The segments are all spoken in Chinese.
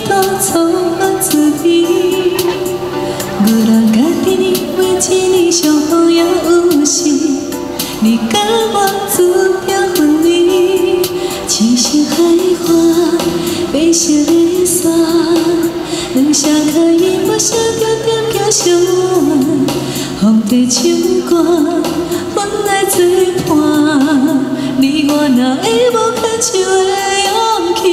多错滋味。我人家己认为一年相逢也有时，你甲我注定分离。痴心海花，白色的伞，两双脚伊无相着点叫相爱，风在唱歌，阮来作伴。你我哪会无牵手的勇气？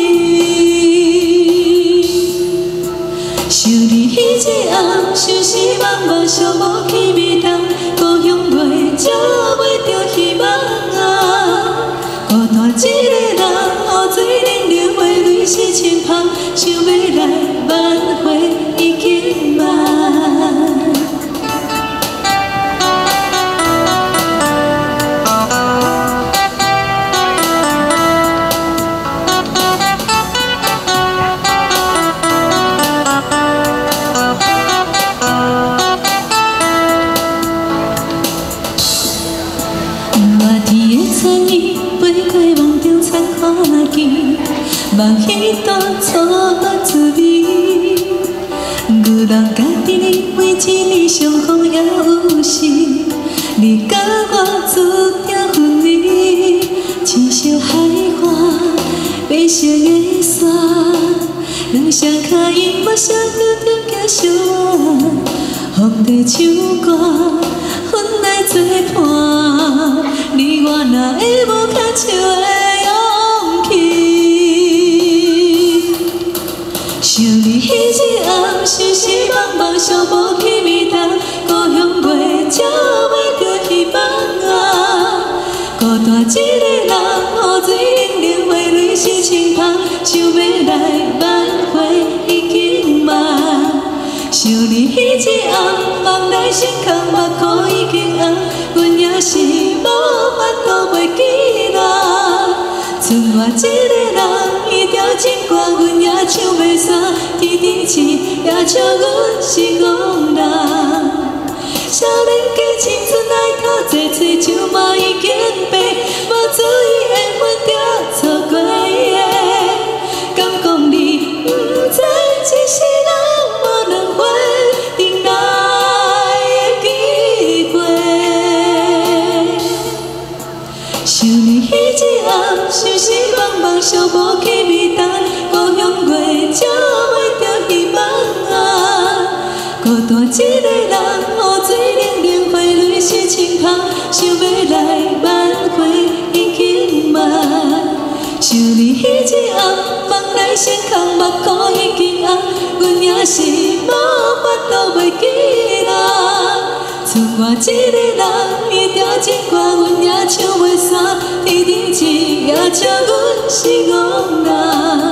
想你迄一暗，相思茫茫，想无去眠冬，故乡袂照袂着希望啊！孤单一个人，雨水冷冷，花蕊是轻芳，想要来挽回已经晚。望彼段错滋味，有人家己认为一年相逢也有时，你甲我注定分离。青色海花，白色的伞，两双脚因无相着点叫相爱，风在唱歌，阮来作伴。你我哪会无牵手的勇气？想你迄一暗，相思茫茫，想无去眠冬，故乡袂照袂着希望啊！孤单一个人，雨水冷冷，花蕊是轻芳，想要来挽回已经晚。想你迄一暗，梦来成空，目眶已经红，阮也是无法度袂记啦。剩我一个人，伊条情歌，阮也唱袂煞。天顶星也笑阮是戆人。少年家青春爱讨济，吹酒嘛已经白，无注意缘分着错过的。敢讲你不知，一世人无两回，等来的机会。想你迄一暗，相思茫茫，想无去眠冬，故乡袂照袂着希望啊！孤单一个人，雨水冷冷，花蕊是轻芳，想要来挽回已经晚。想你迄一暗，梦来成空，目眶已经红，阮也是无法度袂记啦。剩我一个人，伊条情歌，阮也唱袂煞。天顶星也笑阮是戆人。